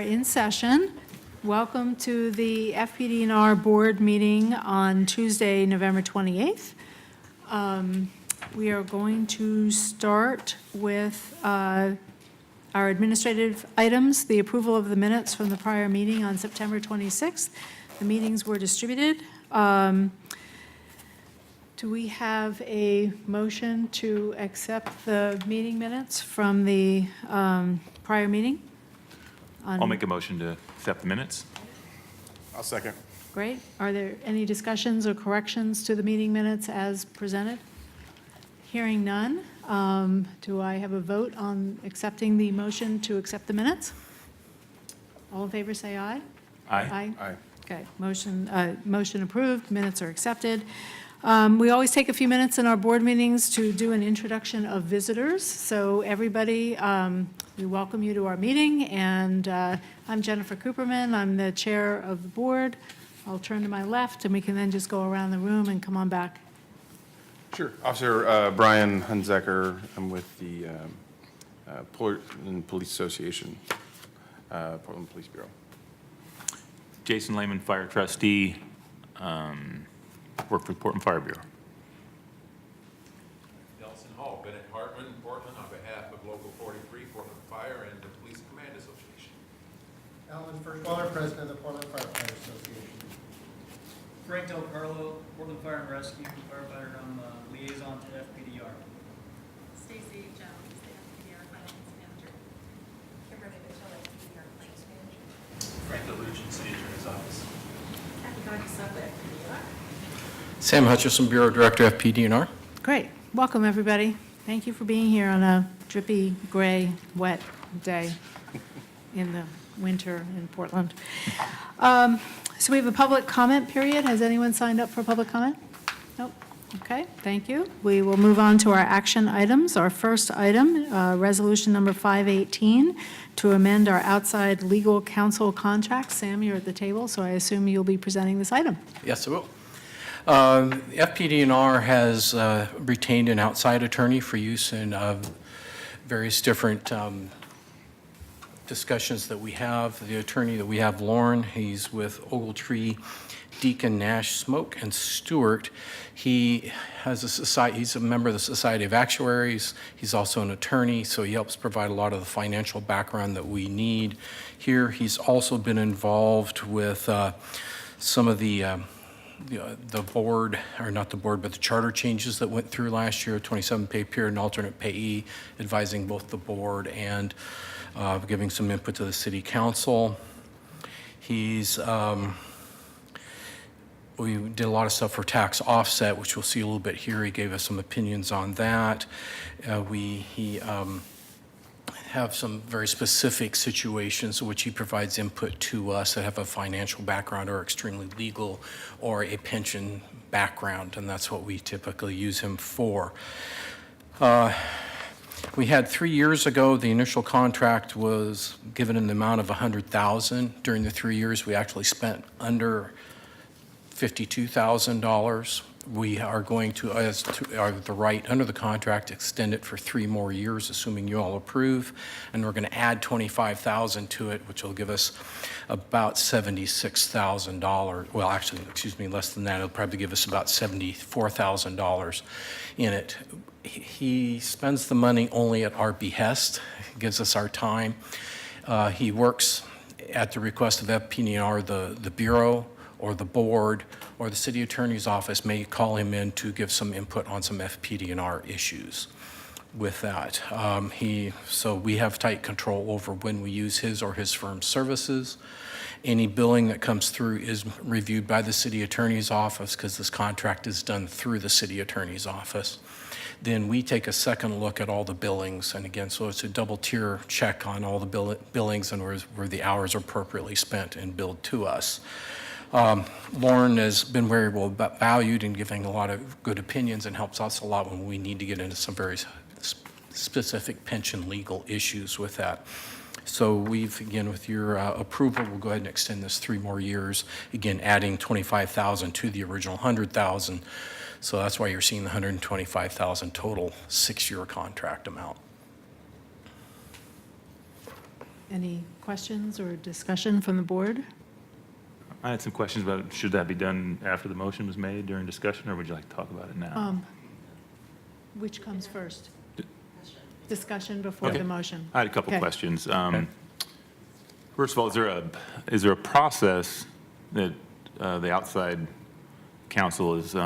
in session. Welcome to the Fpdr board meeting on Tuesday, November 28th. We are going to start with our administrative items, the approval of the minutes from the prior meeting on September 26th. The meetings were distributed. Do we have a motion to accept the meeting minutes from the prior meeting? I'll make a motion to accept the minutes. I'll second. Great. Are there any discussions or corrections to the meeting minutes as presented? Hearing none, do I have a vote on accepting the motion to accept the minutes? All in favor say aye. Aye. Aye. Okay, motion approved, minutes are accepted. We always take a few minutes in our board meetings to do an introduction of visitors. So everybody, we welcome you to our meeting, and I'm Jennifer Cooperman. I'm the chair of the board. I'll turn to my left, and we can then just go around the room and come on back. Sure. Officer Brian Hunzecker. I'm with the Portland Police Association, Portland Police Bureau. Jason Lehman, fire trustee, work for the Portland Fire Bureau. Nelson Hall, Bennett Hartman, Portland, on behalf of Local 43, Portland Fire, and the Police Command Association. Alan Firstwaller, President of the Portland Firefighter Association. Frank Del Carlo, Portland Fire and Rescue firefighter. I'm liaison to Fpdr. Stacy Jones, the Fpdr Finance Manager. Kimberly Mitchell, Fpdr Claims Manager. Frank Delusion, City Attorney's Office. Kathy Gardner Subway, Fpdr. Sam Hutchison, Bureau Director, FPDR. Great. Welcome, everybody. Thank you for being here on a drippy, gray, wet day in the winter in Portland. So we have a public comment period. Has anyone signed up for public comment? Nope. Okay, thank you. We will move on to our action items. Our first item, resolution number 518, to amend our outside legal counsel contract. Sam, you're at the table, so I assume you'll be presenting this item. Yes, I will. FPDR has retained an outside attorney for use in various different discussions that we have. The attorney that we have, Lauren, he's with Ogletree, Deacon, Nash, Smoke, and Stewart. He has a society, he's a member of the Society of Actuaries. He's also an attorney, so he helps provide a lot of the financial background that we need here. He's also been involved with some of the board, or not the board, but the charter changes that went through last year, 27 pay period and alternate payee, advising both the board and giving some input to the city council. He's, we did a lot of stuff for tax offset, which we'll see a little bit here. He gave us some opinions on that. He have some very specific situations which he provides input to us that have a financial background or extremely legal or a pension background, and that's what we typically use him for. We had 3 years ago, the initial contract was given in the amount of $100,000. During the 3 years, we actually spent under $52,000. We are going to, the right under the contract, extend it for 3 more years, assuming you all approve, and we're going to add $25,000 to it, which will give us about $76,000. Well, actually, excuse me, less than that. It'll probably give us about $74,000 in it. He spends the money only at our behest, gives us our time. He works at the request of FPDR, the Bureau, or the board, or the city attorney's office may call him in to give some input on some FPDR issues with that. So we have tight control over when we use his or his firm's services. Any billing that comes through is reviewed by the city attorney's office because this contract is done through the city attorney's office. Then we take a second look at all the billings, and again, so it's a double tier check on all the billings and where the hours are appropriately spent and billed to us. Lauren has been very well valued and giving a lot of good opinions and helps us a lot when we need to get into some very specific pension legal issues with that. So we've, again, with your approval, we'll go ahead and extend this 3 more years, again, adding $25,000 to the original $100,000. So that's why you're seeing the $125,000 total 6-year contract amount. Any questions or discussion from the board? I had some questions about, should that be done after the motion was made during discussion, or would you like to talk about it now? Which comes first? Discussion before Okay. the motion. I had a couple Okay. questions. First of all, is there a process that the outside counsel is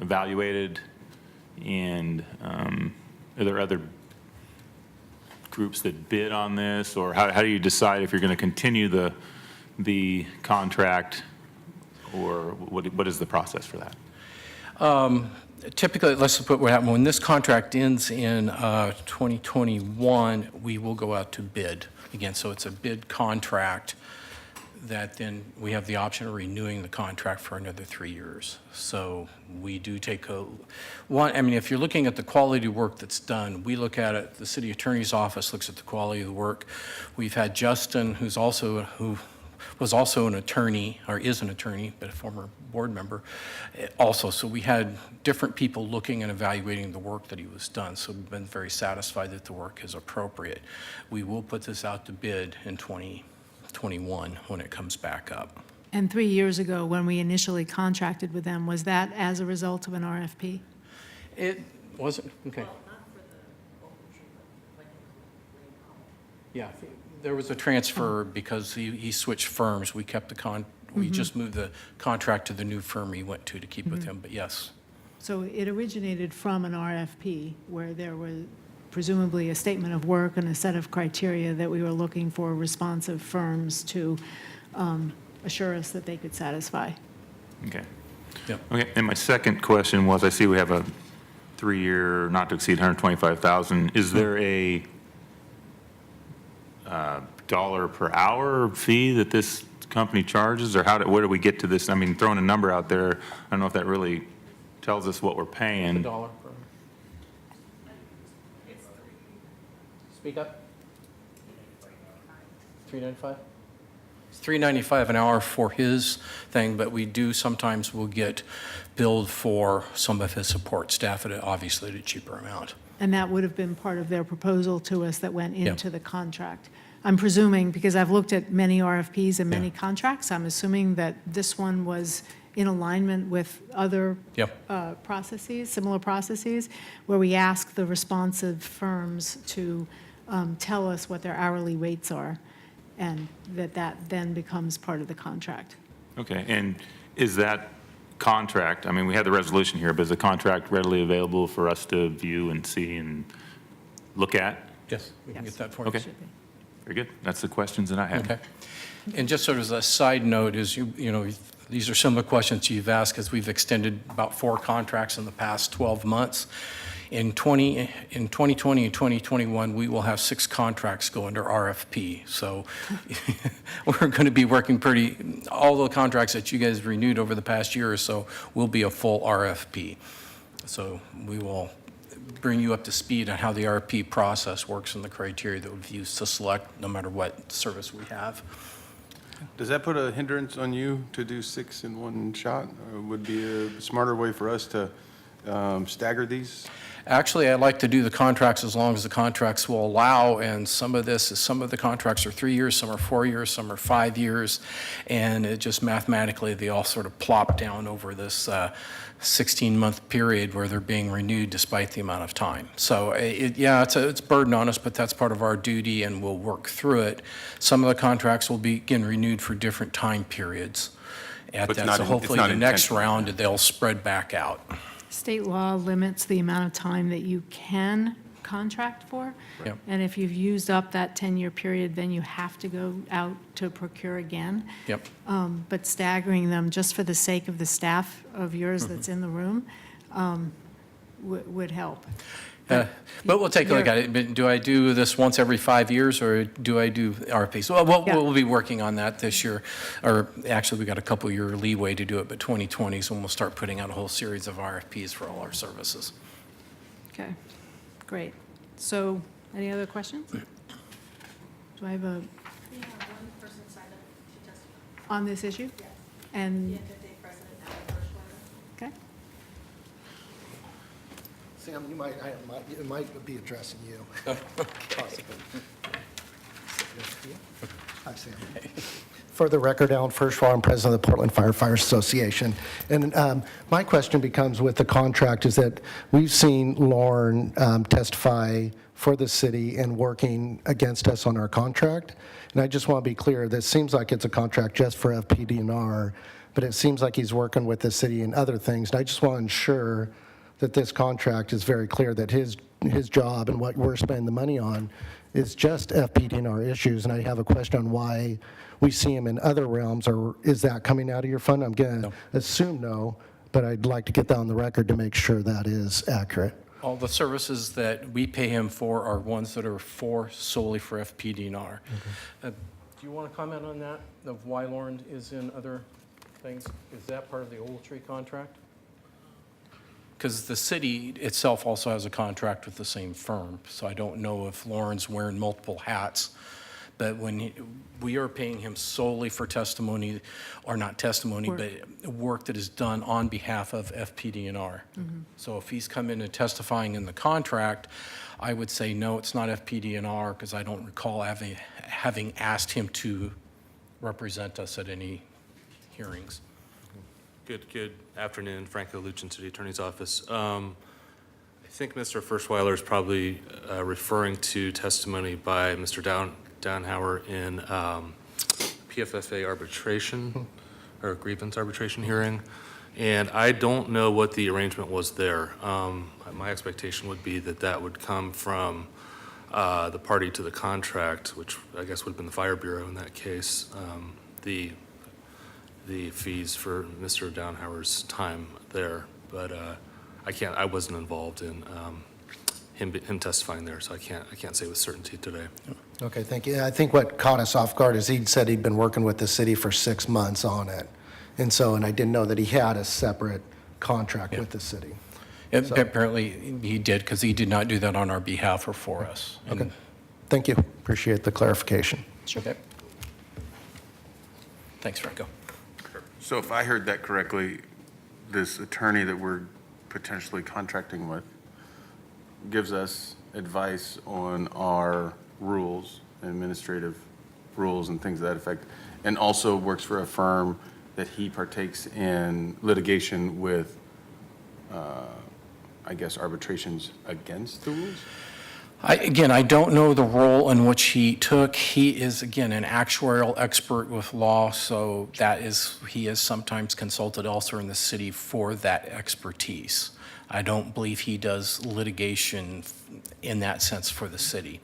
evaluated, and are there other groups that bid on this, or how do you decide if you're going to continue the contract, or what is the process for that? Typically, let's put what happened, when this contract ends in 2021, we will go out to bid again. So it's a bid contract that then we have the option of renewing the contract for another 3 years. So we do take if you're looking at the quality of work that's done, we look at it, the city attorney's office looks at the quality of the work. We've had Justin, who was also an attorney, or is an attorney, but a former board member also. So we had different people looking and evaluating the work that he was done. So we've been very satisfied that the work is appropriate. We will put this out to bid in 2021 when it comes back up. And 3 years ago, when we initially contracted with them, was that as a result of an RFP? It wasn't, okay. Yeah, there was a transfer because he switched firms. We kept we just moved the contract to the new firm he went to keep with him, but yes. So it originated from an RFP where there was presumably a statement of work and a set of criteria that we were looking for responsive firms to assure us that they could satisfy. Okay. Yep. Okay, and my second question was, I see we have a 3-year, not to exceed 125,000. Is there a dollar per hour fee that this company charges, or where do we get to this? I mean, throwing a number out there, I don't know if that really tells us what we're paying. $1 per. Speak up. $3.95? It's $3.95 an hour for his thing, but we do sometimes will get billed for some of his support staff at obviously at a cheaper amount. And that would have been part of their proposal to us that went into the contract. I'm presuming, because I've looked at many RFPs and many contracts, I'm assuming that this one was in alignment with other processes, similar processes, where we ask the responsive firms to tell us what their hourly rates are, and that then becomes part of the contract. Okay, and is that contract, I mean, we have the resolution here, but is the contract readily available for us to view and see and look at? Yes, we can Yes. get that for you. Okay. Should be. Very good. That's the questions that I have. Okay. And just sort of as a side note is, these are some of the questions you've asked, because we've extended about 4 contracts in the past 12 months. In 2020 and 2021, we will have 6 contracts go under RFP. So we're going to be working all the contracts that you guys renewed over the past year or so will be a full RFP. So we will bring you up to speed on how the RFP process works and the criteria that we've used to select no matter what service we have. Does that put a hindrance on you to do 6 in one shot? Or would be a smarter way for us to stagger these? Actually, I like to do the contracts as long as the contracts will allow, and some of the contracts are 3 years, some are 4 years, some are 5 years, and it just mathematically, they all sort of plop down over this 16-month period where they're being renewed despite the amount of time. So it's a burden on us, but that's part of our duty, and we'll work through it. Some of the contracts will be, again, renewed for different time periods at But it's that. not So in- hopefully it's not the next intentional. round, they'll spread back out. State law limits the amount of time that you can contract for. Yep. And if you've used up that 10-year period, then you have to go out to procure again. Yep. But staggering them, just for the sake of the staff of yours that's in the room, would help. But we'll take a look at it. But do I do this once every 5 years, or do I do RFPs? Well, Yeah. we'll be working on that this year, or actually, we got a couple-year leeway to do it, but 2020 is when we'll start putting out a whole series of RFPs for all our services. Okay, great. So, any other questions? Do I have a, We have one person signed up to testify. on this issue? Yes. And, The end-of-day president, Alan Hirschberger. okay, Sam, it might be addressing you. Possibly. Hi, Sam. For the record, Alan Firstwall, I'm president of the Portland Firefighters Association. And my question becomes with the contract is that we've seen Lauren testify for the city and working against us on our contract. And I just want to be clear, this seems like it's a contract just for FPDNR, but it seems like he's working with the city and other things. And I just want to ensure that this contract is very clear that his job and what we're spending the money on is just FPDNR issues. And I have a question on why we see him in other realms, or is that coming out of your fund? I'm going to assume no, but I'd like to get that on the record to make sure that is accurate. All the services that we pay him for are ones that are solely for FPDNR. Do you want to comment on that, of why Lauren is in other things? Is that part of the Tree contract? Because the city itself also has a contract with the same firm, so I don't know if Lauren's wearing multiple hats. But when we are paying him solely for testimony, or not testimony, but work that is done on behalf of FPDNR. So if he's come in and testifying in the contract, I would say, no, it's not FPDNR, because I don't recall having asked him to represent us at any hearings. Good afternoon, Franco Luchin, City Attorney's Office. I think Mr. Firstweiler is probably referring to testimony by Mr. Downhauer in PFFA arbitration or grievance arbitration hearing, and I don't know what the arrangement was there. My expectation would be that that would come from the party to the contract, which I guess would have been the Fire Bureau in that case. The fees for Mr. Downhauer's time there, but I wasn't involved in him testifying there, so I can't say with certainty today. Okay, thank you. I think what caught us off guard is he said he'd been working with the city for 6 months on it. And I didn't know that he had a separate contract with the city. Apparently he did, because he did not do that on our behalf or for us. Okay, thank you. Appreciate the clarification. Okay. Thanks, Franco. So if I heard that correctly, this attorney that we're potentially contracting with gives us advice on our rules, administrative rules and things of that effect, and also works for a firm that he partakes in litigation with, I guess, arbitrations against the rules? I don't know the role in which he took. He is, again, an actuarial expert with law, so he is sometimes consulted also in the city for that expertise. I don't believe he does litigation in that sense for the city.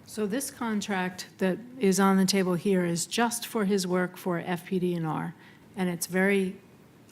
So this contract that is on the table here is just for his work for FPDNR, and it's very,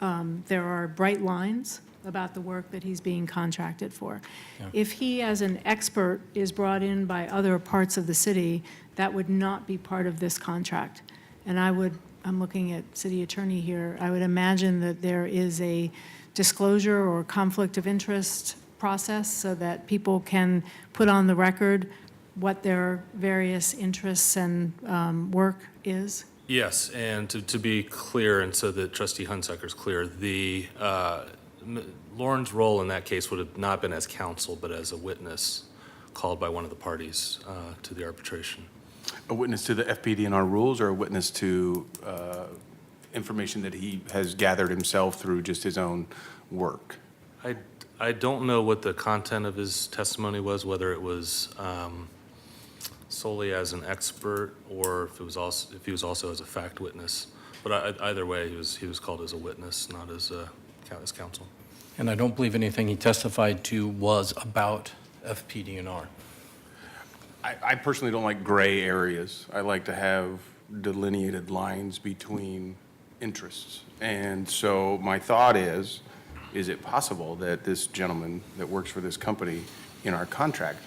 there are bright lines about the work that he's being contracted for. Yeah. If he, as an expert, is brought in by other parts of the city, that would not be part of this contract. And I'm looking at city attorney here, I would imagine that there is a disclosure or conflict of interest process so that people can put on the record what their various interests and work is. Yes, and to be clear, and so that Trustee Hunsucker's clear, Lauren's role in that case would have not been as counsel, but as a witness called by one of the parties to the arbitration. A witness to the FPDNR rules, or a witness to information that he has gathered himself through just his own work? I don't know what the content of his testimony was, whether it was solely as an expert or if he was also as a fact witness. But either way, he was called as a witness, not as counsel. And I don't believe anything he testified to was about FPDNR. I personally don't like gray areas. I like to have delineated lines between interests. And so my thought is it possible that this gentleman that works for this company, in our contract,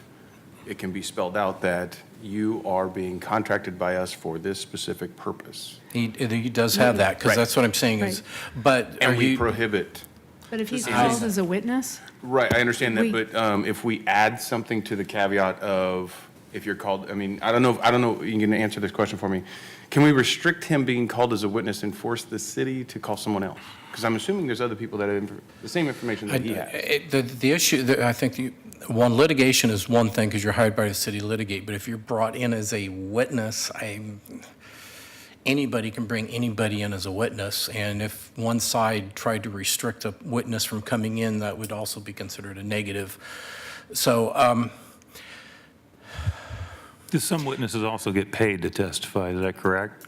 it can be spelled out that you are being contracted by us for this specific purpose? He does have that, because Right. that's what I'm saying is, but And are we you, prohibit. But if he's This is- called as a witness, Right, I understand that, We- but if we add something to the caveat of, if you're called, I don't know, you can answer this question for me. Can we restrict him being called as a witness and force the city to call someone else? Because I'm assuming there's other people that have the same information that he has. the issue, that I think one, litigation is one thing because you're hired by the city to litigate, but if you're brought in as a witness, anybody can bring anybody in as a witness, and if one side tried to restrict a witness from coming in, that would also be considered a negative. So, Do some witnesses also get paid to testify? Is that correct?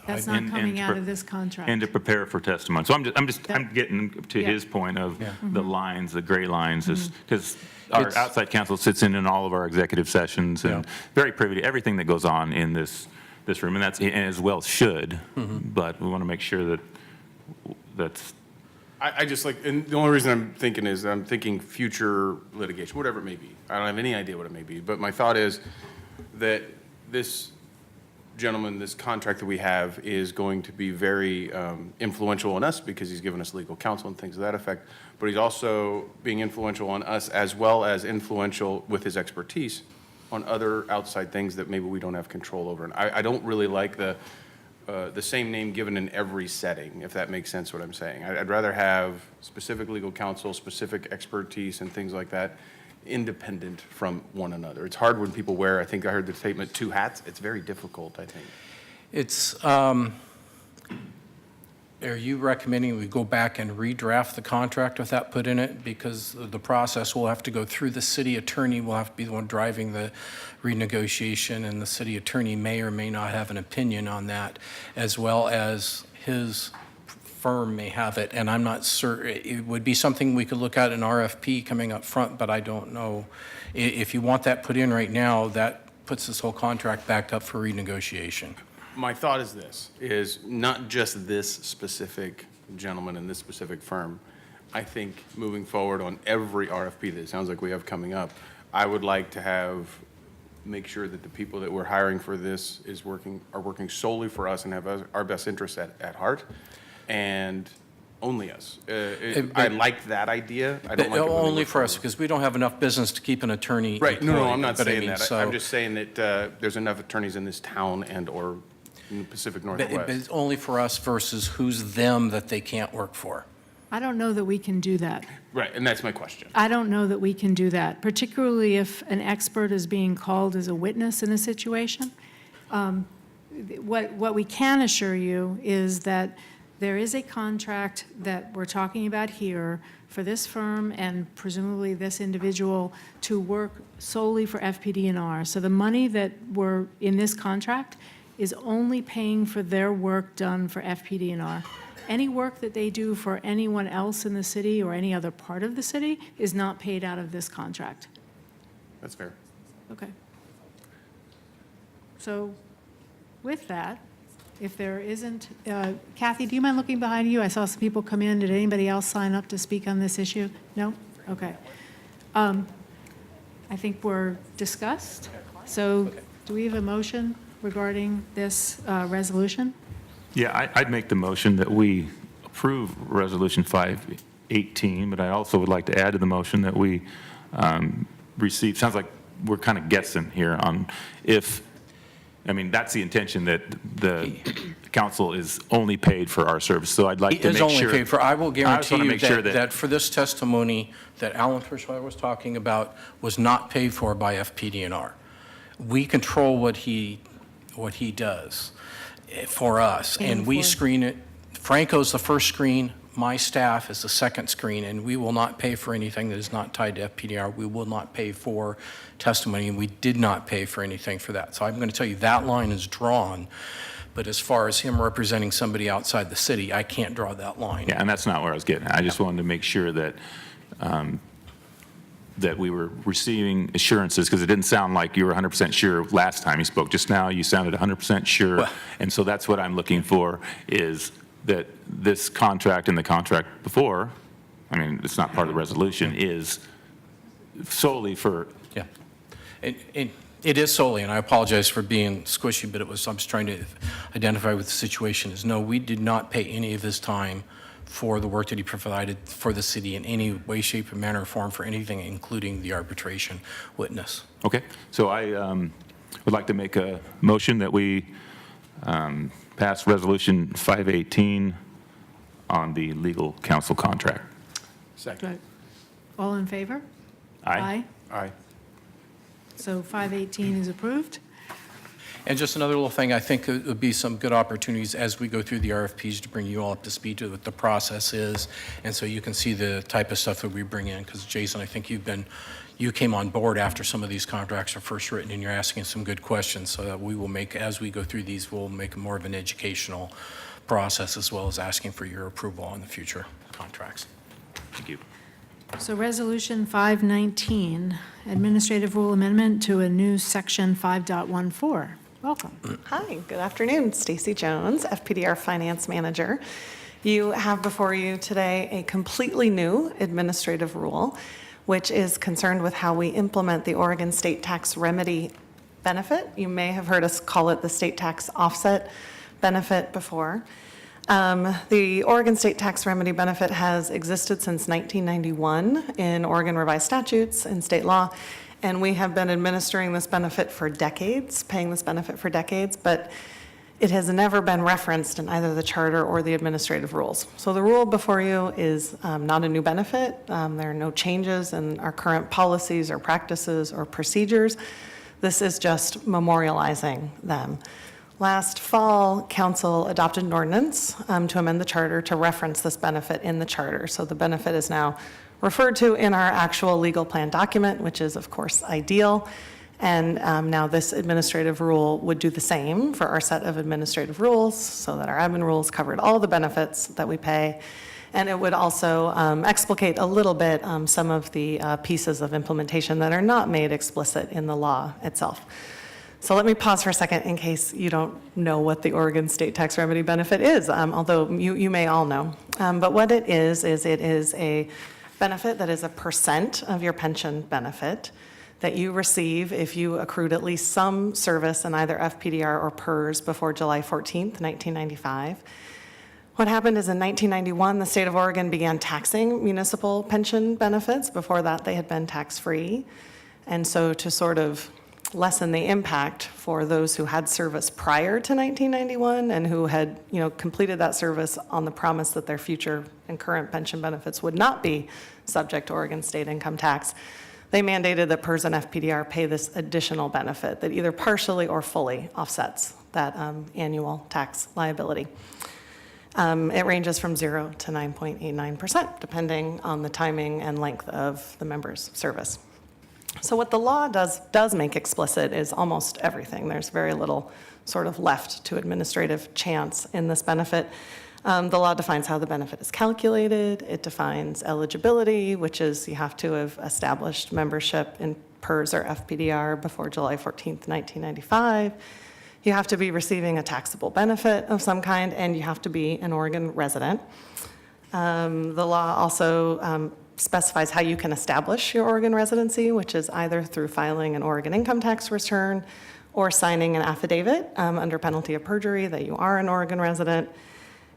That's not And- and coming to out pre- of this contract. And to prepare for testimony. So I'm getting to Yeah. his point of Yeah. the lines, the gray lines, Mm-hmm. because our It's- outside counsel sits in all of our executive sessions and Yeah. very privy to everything that goes on in this room, and that's, and as well should, but we want to make sure that's, I just like, and the only reason I'm thinking is I'm thinking future litigation, whatever it may be. I don't have any idea what it may be, but my thought is that this gentleman, this contract that we have is going to be very influential on us because he's given us legal counsel and things of that effect, but he's also being influential on us as well as influential with his expertise on other outside things that maybe we don't have control over. And I don't really like the same name given in every setting, if that makes sense what I'm saying. I'd rather have specific legal counsel, specific expertise and things like that, independent from one another. It's hard when people wear, I think I heard the statement, two hats. It's very difficult, I think. it's, are you recommending we go back and redraft the contract with that put in it? Because the process will have to go through the city attorney, will have to be the one driving the renegotiation, and the city attorney may or may not have an opinion on that, as well as his firm may have it, and I'm not certain, it would be something we could look at in RFP coming up front, but I don't know. If you want that put in right now, that puts this whole contract back up for renegotiation. My thought is this, is not just this specific gentleman and this specific firm. I think moving forward on every RFP that it sounds like we have coming up, I would like to make sure that the people that we're hiring for this are working solely for us and have our best interests at heart, and only us. I like that idea. I don't like it when they Only work for us, us. because we don't have enough business to keep an attorney Right, no, employed, I'm not but I saying mean, that. so- I'm just saying that there's enough attorneys in this town and/or in the Pacific But Northwest. it's only for us versus who's them that they can't work for. I don't know that we can do that. Right, and that's my question. I don't know that we can do that, particularly if an expert is being called as a witness in a situation. What we can assure you is that there is a contract that we're talking about here for this firm and presumably this individual to work solely for FPDNR. So the money that were in this contract is only paying for their work done for FPDNR. Any work that they do for anyone else in the city or any other part of the city is not paid out of this contract. That's fair. Okay. So with that, if there isn't, Kathy, do you mind looking behind you? I saw some people come in. Did anybody else sign up to speak on this issue? No? Okay. I think we're discussed. So do we have a motion regarding this resolution? yeah, I'd make the motion that we approve Resolution 518, but I also would like to add to the motion that we receive, sounds like we're kind of guessing here on if, I mean, that's the intention, that the council is only paid for our service, so I'd like He to is make only sure. paid for, I will just guarantee wanna you make sure that for this testimony that Alan Frischweiler was talking about was not paid for by FPDNR. We control what he does for us, and we for- screen it. Franco's the first screen, my staff is the second screen, and we will not pay for anything that is not tied to FPDR. We will not pay for testimony, and we did not pay for anything for that. So I'm going to tell you that line is drawn, but as far as him representing somebody outside the city, I can't draw that line. Yeah, and that's not where I was getting at. I just wanted to make sure that, that we were receiving assurances, because it didn't sound like you were 100% sure last time you spoke. Just now, you sounded 100% sure. Well- And so that's what I'm looking for, is that this contract and the contract before, I mean, it's not part of the resolution, is solely for, Yeah. It is solely, and I apologize for being squishy, but I'm just trying to identify what the situation is. No, we did not pay any of his time for the work that he provided for the city in any way, shape, or manner or form for anything, including the arbitration witness. okay? So I would like to make a motion that we pass Resolution 518 on the legal counsel contract. Second. All in favor? Aye. Aye. So 518 is approved. And just another little thing, I think it would be some good opportunities as we go through the RFPs to bring you all up to speed to what the process is, and so you can see the type of stuff that we bring in, because Jason, I think you came on board after some of these contracts are first written, and you're asking some good questions, so that we will make, as we go through these, we'll make more of an educational process, as well as asking for your approval on the future contracts. Thank you. So Resolution 519, Administrative Rule Amendment to a new Section 5.14. Welcome. Hi, good afternoon. Stacy Jones, Fpdr Finance Manager. You have before you today a completely new administrative rule, which is concerned with how we implement the Oregon State Tax Remedy Benefit. You may have heard us call it the State Tax Offset Benefit before. The Oregon State Tax Remedy Benefit has existed since 1991 in Oregon Revised Statutes and state law, and we have been administering this benefit for decades, paying this benefit for decades, but it has never been referenced in either the charter or the administrative rules. So the rule before you is not a new benefit. There are no changes in our current policies or practices or procedures. This is just memorializing them. Last fall, Council adopted an ordinance to amend the charter to reference this benefit in the charter. So the benefit is now referred to in our actual legal plan document, which is, of course, ideal. And now this administrative rule would do the same for our set of administrative rules, so that our admin rules covered all the benefits that we pay. And it would also explicate a little bit some of the pieces of implementation that are not made explicit in the law itself. So let me pause for a second in case you don't know what the Oregon State Tax Remedy Benefit is, although you may all know. But what it is a benefit that is a percent of your pension benefit that you receive if you accrued at least some service in either FPDR or PERS before July 14th, 1995. What happened is in 1991, the state of Oregon began taxing municipal pension benefits. Before that, they had been tax-free. And so to sort of lessen the impact for those who had service prior to 1991 and who had, completed that service on the promise that their future and current pension benefits would not be subject to Oregon state income tax, they mandated that PERS and FPDR pay this additional benefit that either partially or fully offsets that annual tax liability. It ranges from 0 to 9.89%, depending on the timing and length of the member's service. So what the law does make explicit is almost everything. There's very little sort of left to administrative chance in this benefit. The law defines how the benefit is calculated. It defines eligibility, which is you have to have established membership in PERS or FPDR before July 14th, 1995. You have to be receiving a taxable benefit of some kind, and you have to be an Oregon resident. The law also specifies how you can establish your Oregon residency, which is either through filing an Oregon income tax return or signing an affidavit under penalty of perjury that you are an Oregon resident.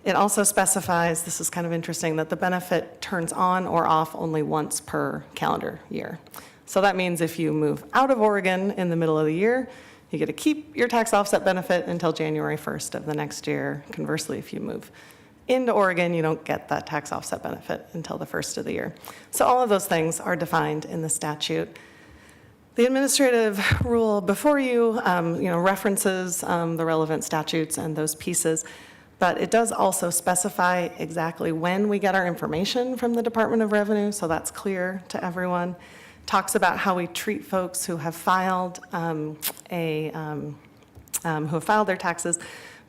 It also specifies, this is kind of interesting, that the benefit turns on or off only once per calendar year. So that means if you move out of Oregon in the middle of the year, you get to keep your tax offset benefit until January 1st of the next year. Conversely, if you move into Oregon, you don't get that tax offset benefit until the first of the year. So all of those things are defined in the statute. The administrative rule before you, references the relevant statutes and those pieces, but it does also specify exactly when we get our information from the Department of Revenue, so that's clear to everyone. Talks about how we treat folks who have filed their taxes,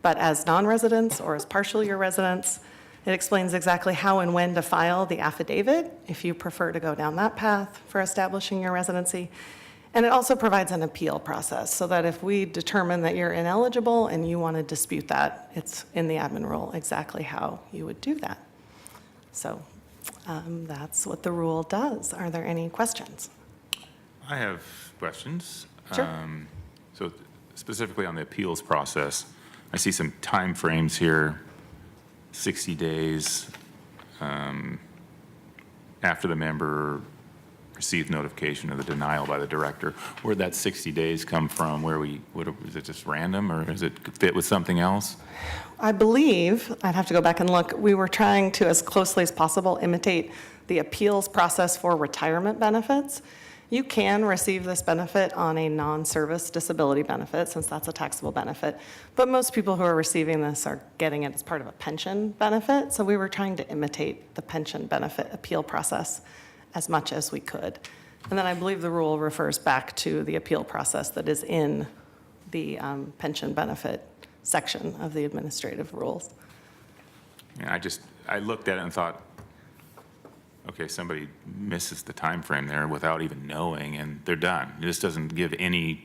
but as non-residents or as partial year residents. It explains exactly how and when to file the affidavit, if you prefer to go down that path for establishing your residency. And it also provides an appeal process, so that if we determine that you're ineligible and you want to dispute that, it's in the admin rule exactly how you would do that. So that's what the rule does. Are there any questions? I have questions. Sure. So specifically on the appeals process, I see some time frames here, 60 days after the member received notification of the denial by the director. Where'd that 60 days come from? Is it just random, or does it fit with something else? I believe, I'd have to go back and look, we were trying to, as closely as possible, imitate the appeals process for retirement benefits. You can receive this benefit on a non-service disability benefit, since that's a taxable benefit. But most people who are receiving this are getting it as part of a pension benefit. So we were trying to imitate the pension benefit appeal process as much as we could. And then I believe the rule refers back to the appeal process that is in the pension benefit section of the administrative rules. Yeah, I looked at it and thought, okay, somebody misses the time frame there without even knowing, and they're done. It just doesn't give any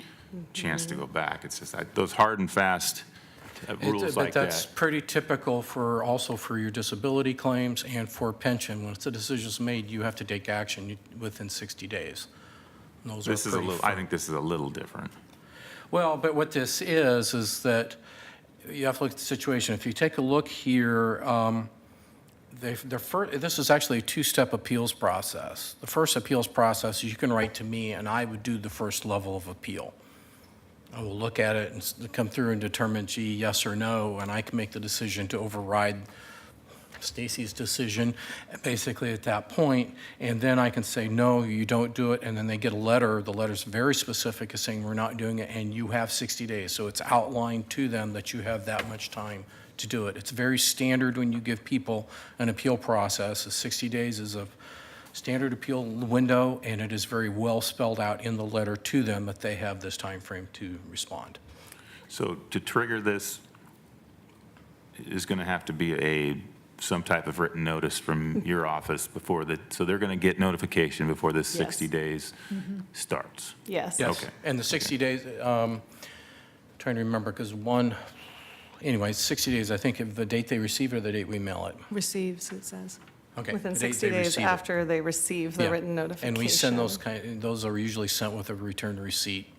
chance to go back. It's just those hard and fast rules like But that's that. pretty typical also for your disability claims and for pension. Once the decision's made, you have to take action within 60 days. And those are This is a pretty little, I think this is a little different. Well, but what this is that you have to look at the situation. If you take a look here, this is actually a two-step appeals process. The first appeals process is you can write to me, and I would do the first level of appeal. I will look at it and come through and determine, gee, yes or no, and I can make the decision to override Stacy's decision, basically at that point, and then I can say, no, you don't do it, and then they get a letter. The letter's very specific, is saying we're not doing it, and you have 60 days. So it's outlined to them that you have that much time to do it. It's very standard when you give people an appeal process. 60 days is a standard appeal window, and it is very well spelled out in the letter to them that they have this time frame to respond. So to trigger this is going to have to be some type of written notice from your office so they're going to get notification before this 60 Yes. days starts. Yes. Yes, Okay. and the 60 days, trying to remember, because anyway, 60 days, I think, of the date they receive or the date we mail it. Receives, it says. Okay. Within the date 60 they days receive it. after they receive the Yeah. written notification. And we send those are usually sent with a return receipt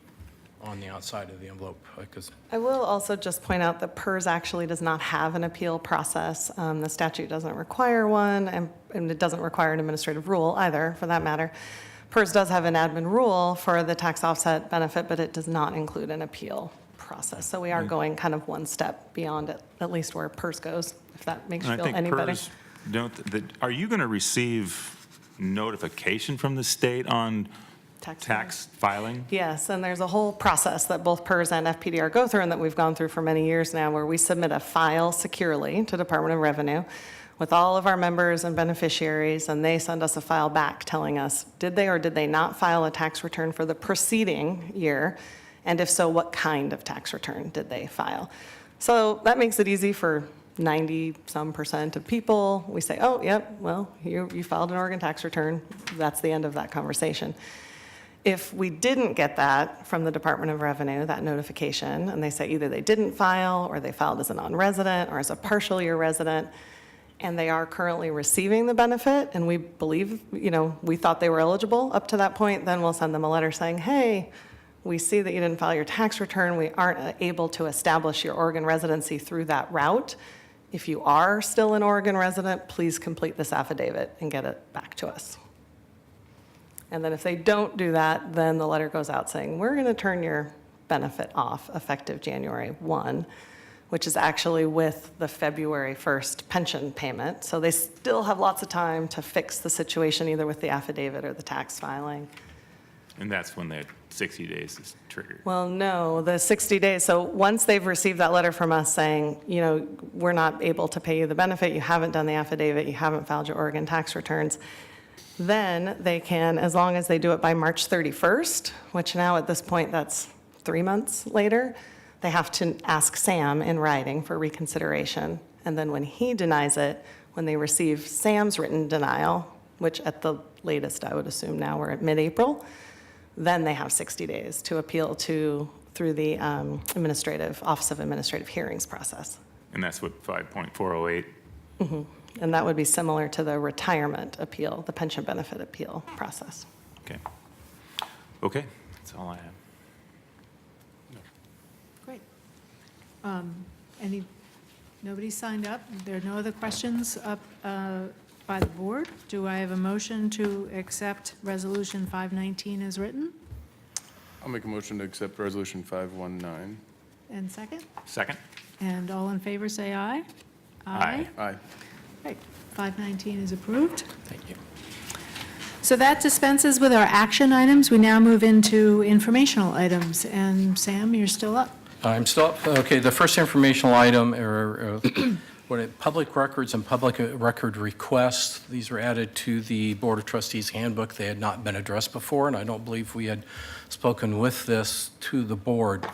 on the outside of the envelope, because I will also just point out that PERS actually does not have an appeal process. The statute doesn't require one, and it doesn't require an administrative rule either, for that matter. PERS does have an admin rule for the tax offset benefit, but it does not include an appeal process. So we are going kind of one step beyond it, at least where PERS goes, if that makes you And I feel think any better. PERS, are you going to receive notification from the state on tax filing? Yes, and there's a whole process that both PERS and Fpdr go through and that we've gone through for many years now, where we submit a file securely to Department of Revenue with all of our members and beneficiaries, and they send us a file back telling us, did they or did they not file a tax return for the preceding year? And if so, what kind of tax return did they file? So that makes it easy for 90-some% of people. We say, oh, yep, well, you filed an Oregon tax return. That's the end of that conversation. If we didn't get that from the Department of Revenue, that notification, and they say either they didn't file, or they filed as a non-resident, or as a partial year resident, and they are currently receiving the benefit, and we believe, we thought they were eligible up to that point, then we'll send them a letter saying, hey, we see that you didn't file your tax return. We aren't able to establish your Oregon residency through that route. If you are still an Oregon resident, please complete this affidavit and get it back to us. And then if they don't do that, then the letter goes out saying, we're going to turn your benefit off effective January 1, which is actually with the February 1st pension payment. So they still have lots of time to fix the situation, either with the affidavit or the tax filing. And that's when the 60 days is triggered. Well, no, the 60 days, so once they've received that letter from us saying, we're not able to pay you the benefit, you haven't done the affidavit, you haven't filed your Oregon tax returns, then they can, as long as they do it by March 31st, which now at this point, that's 3 months later, they have to ask Sam in writing for reconsideration. And then when he denies it, when they receive Sam's written denial, which at the latest, I would assume now we're at mid-April, then they have 60 days to appeal through the Office of Administrative Hearings process. And that's what 5.408. And that would be similar to the retirement appeal, the pension benefit appeal process. Okay. Okay, that's all I have. Great. Nobody signed up? There are no other questions up by the board? Do I have a motion to accept Resolution 519 as written? I'll make a motion to accept Resolution 519. And second? Second? And all in favor, say aye. Aye. Aye. Great. 519 is approved. thank you. So So that dispenses with our action items. We now move into informational items. And Sam, you're still up. I'm still up. Okay, the first informational item are public records and public record requests. These were added to the Board of Trustees handbook. They had not been addressed before, and I don't believe we had spoken with this to the board.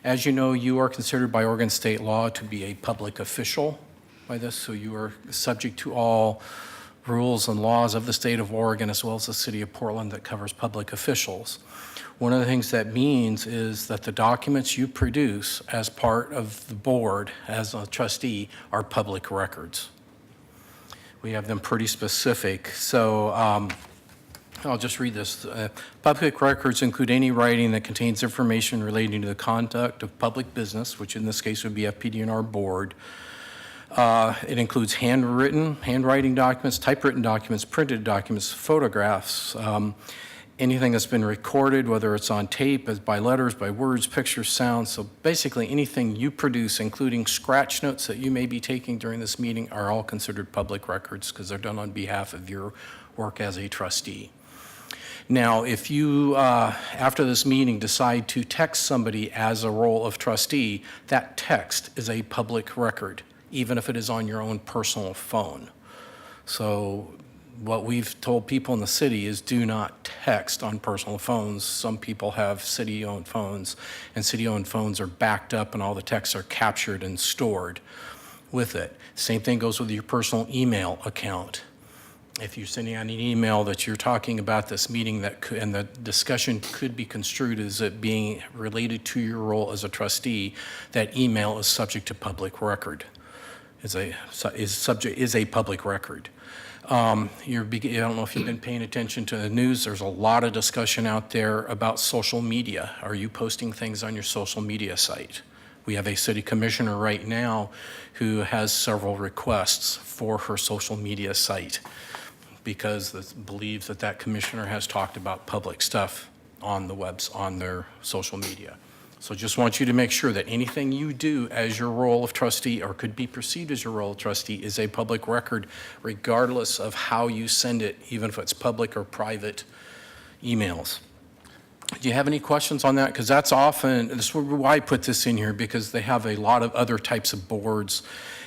As you know, you are considered by Oregon state law to be a public official by this, so you are subject to all rules and laws of the state of Oregon as well as the city of Portland that covers public officials. One of the things that means is that the documents you produce as part of the board as a trustee are public records. We have them pretty specific. So I'll just read this. Public records include any writing that contains information relating to the conduct of public business, which in this case would be FPDR board. It includes handwriting documents, typewritten documents, printed documents, photographs, anything that's been recorded, whether it's on tape, as by letters, by words, pictures, sounds. So basically anything you produce, including scratch notes that you may be taking during this meeting, are all considered public records because they're done on behalf of your work as a trustee. Now, if you, after this meeting, decide to text somebody as a role of trustee, that text is a public record, even if it is on your own personal phone. So what we've told people in the city is do not text on personal phones. Some people have city-owned phones, and city-owned phones are backed up and all the texts are captured and stored with it. Same thing goes with your personal email account. If you're sending out an email that you're talking about this meeting and the discussion could be construed as it being related to your role as a trustee, that email is subject to public record. Is a public record. I don't know if you've been paying attention to the news. There's a lot of discussion out there about social media. Are you posting things on your social media site? We have a city commissioner right now who has several requests for her social media site because believes that commissioner has talked about public stuff on the webs, on their social media. So just want you to make sure that anything you do as your role of trustee or could be perceived as your role of trustee is a public record, regardless of how you send it, even if it's public or private emails. Do you have any questions on that? Because that's often, this is why I put this in here, because they have a lot of other types of boards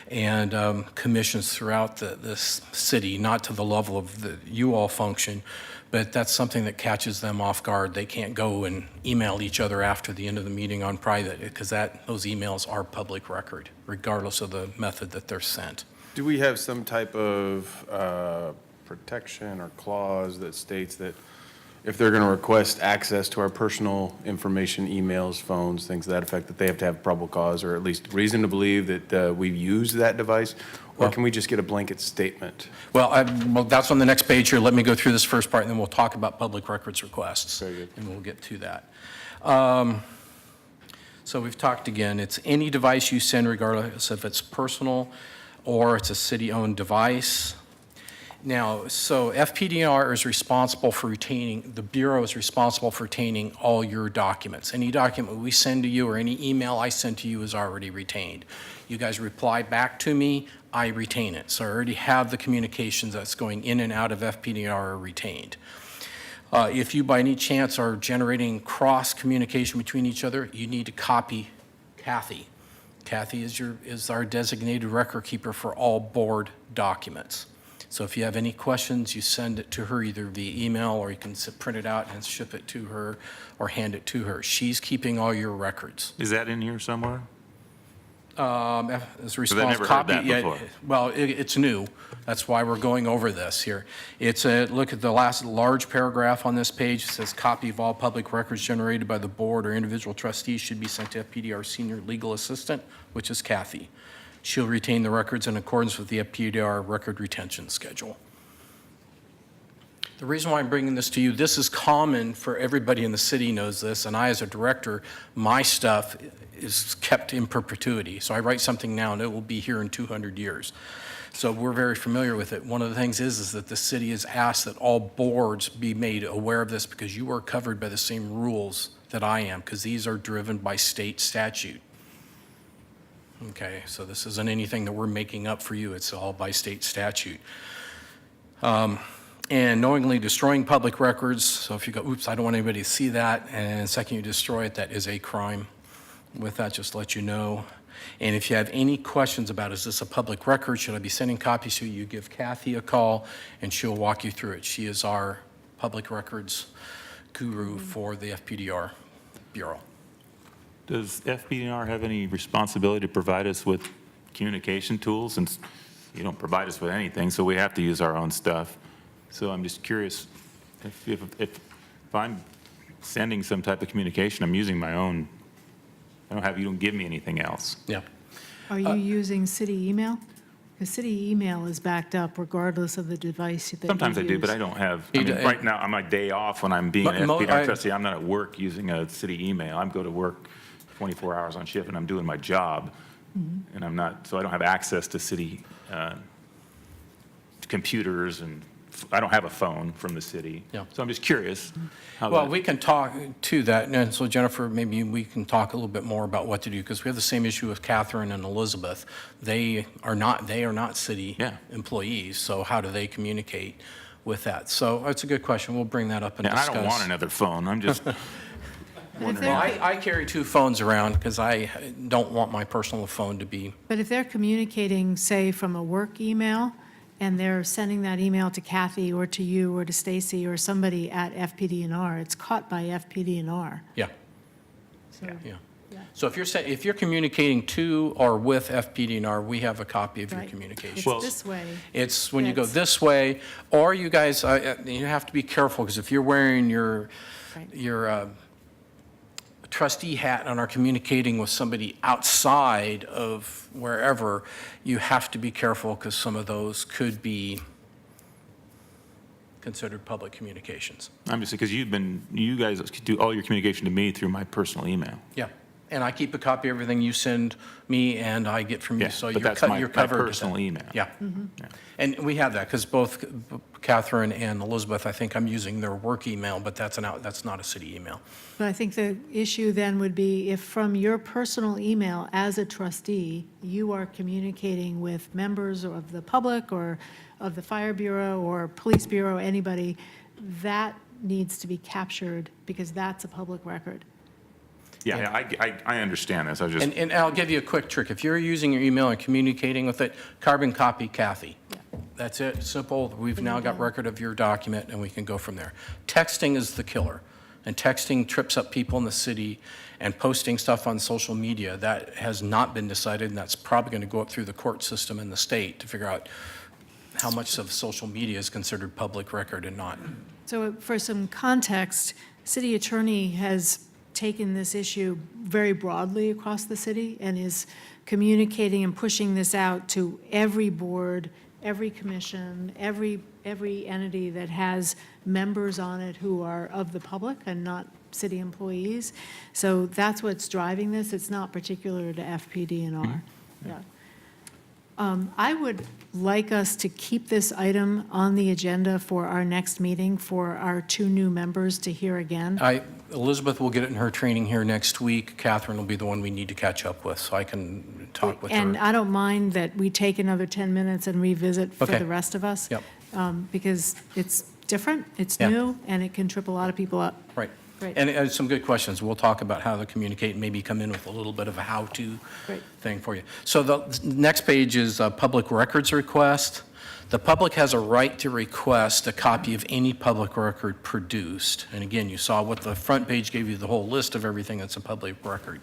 and commissions throughout this city, not to the level of the you all function, but that's something that catches them off guard. They can't go and email each other after the end of the meeting on private because those emails are public record, regardless of the method that they're sent. Do we have some type of protection or clause that states that if they're going to request access to our personal information, emails, phones, things to that effect, that they have to have probable cause or at least reason to believe that we've used that device? Or can we just get a blanket statement? Well, that's on the next page here. Let me go through this first part, and then we'll talk about public records requests. Very good. And we'll get to that. So we've talked again. It's any device you send, regardless if it's personal or it's a city-owned device. Now, so FPDR is responsible for retaining, the Bureau is responsible for retaining all your documents. Any document we send to you or any email I send to you is already retained. You guys reply back to me, I retain it. So I already have the communications that's going in and out of FPDR are retained. If you by any chance are generating cross communication between each other, you need to copy Kathy. Kathy is our designated record keeper for all board documents. So if you have any questions, you send it to her either via email or you can print it out and ship it to her or hand it to her. She's keeping all your records. Is that in here somewhere? As I've never heard that before. Well, it's new. That's why we're going over this here. Look at the last large paragraph on this page. It says, copy of all public records generated by the board or individual trustees should be sent to FPDR Senior Legal Assistant, which is Kathy. She'll retain the records in accordance with the FPDR record retention schedule. The reason why I'm bringing this to you, this is common for everybody in the city knows this, and I as a director, my stuff is kept in perpetuity. So I write something now and it will be here in 200 years. So we're very familiar with it. One of the things is that the city has asked that all boards be made aware of this because you are covered by the same rules that I am, because these are driven by state statute. Okay, so this isn't anything that we're making up for you. It's all by state statute. and knowingly destroying public records. So if you go, oops, I don't want anybody to see that, and second you destroy it, that is a crime. With that, just to let you know. And if you have any questions about, is this a public record? Should I be sending copies to you? You give Kathy a call, and she'll walk you through it. She is our public records guru for the FPDR Bureau. Does FPDR have any responsibility to provide us with communication tools? Since you don't provide us with anything, so we have to use our own stuff. So I'm just curious, if I'm sending some type of communication, I'm using my own. You don't give me anything else. Yeah. Are you using city email? Because city email is backed up regardless of the device that you Sometimes I do, but use. I don't have, You do- right now, on my day off when I'm being an Mo- FPDR I- trustee, I'm not at work using a city email. I go to work 24 hours on shift and I'm doing my job. And I'm not, so I don't have access to city computers, and I don't have a phone from the city. Yeah. So I'm just curious how Well, that- we can talk to that, and so Jennifer, maybe we can talk a little bit more about what to do, because we have the same issue with Catherine and Elizabeth. They are not city Yeah. employees, so how do they communicate with that? So it's a good question. We'll bring that up and And I discuss. don't want another phone. I'm just But if wondering. they're- Well, I carry 2 phones around because I don't want my personal phone to be, But if they're communicating, say, from a work email, and they're sending that email to Kathy or to you or to Stacy or somebody at FPDNR, it's caught by FPDNR. yeah. So, Yeah. So if you're communicating to or with FPDNR, we have a copy of your right. communication. It's this way. It's when you go That's- this way, or you guys, you have to be careful, because if you're wearing your Right. trustee hat and are communicating with somebody outside of wherever, you have to be careful, because some of those could be considered public communications. I'm just, because you guys do all your communication to me through my personal email. Yeah, and I keep a copy of everything you send me and I get from you, Yeah, so but you're that's you're my covered. personal email. Yeah. Yeah. And we have that, because both Catherine and Elizabeth, I think I'm using their work email, but that's not a city email. But I think the issue then would be if from your personal email as a trustee, you are communicating with members of the public or of the fire bureau or police bureau, anybody, that needs to be captured because that's a public record. Yeah, I understand this. I was just, And I'll give you a quick trick. If you're using your email and communicating with it, carbon copy Kathy. That's it, simple. We've now got record of your document, and we can go from there. Texting is the killer, and texting trips up people in the city, and posting stuff on social media, that has not been decided, and that's probably going to go up through the court system in the state to figure out how much of social media is considered public record and not. So for some context, city attorney has taken this issue very broadly across the city and is communicating and pushing this out to every board, every commission, every entity that has members on it who are of the public and not city employees. So that's what's driving this. It's not particular to FPDNR. Yeah. I would like us to keep this item on the agenda for our next meeting for our 2 new members to hear again. Elizabeth will get it in her training here next week. Catherine will be the one we need to catch up with, so I can talk with her. And I don't mind that we take another 10 minutes and revisit for Okay. the rest of us. Yep. Because it's different, it's Yeah. new, and it can trip a lot of people up. Right. Great. And some good questions. We'll talk about how to communicate and maybe come in with a little bit of a how-to Great. thing for you. So the next page is a public records request. The public has a right to request a copy of any public record produced. And again, you saw what the front page gave you, the whole list of everything that's a public record.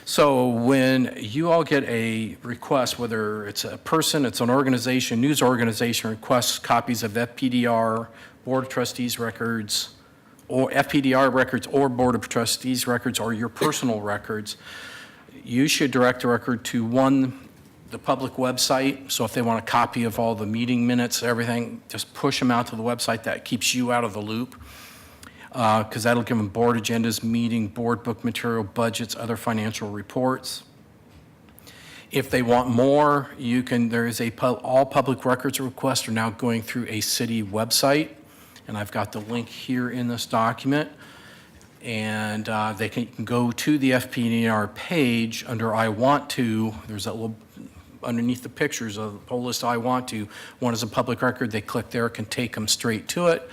So when you all get a request, whether it's a person, it's an organization, news organization requests copies of FPDR, Board of Trustees records, or FPDR records, or Board of Trustees records, or your personal records, you should direct the record to the public website. So if they want a copy of all the meeting minutes, everything, just push them out to the website. That keeps you out of the loop, because that'll give them board agendas, meeting, board book material, budgets, other financial reports. If they want more, there is all public records requests are now going through a city website, and I've got the link here in this document. And they can go to the FPDR page under I Want To. There's that little underneath the pictures of the poll list I want to. One is a public record, they click there, can take them straight to it.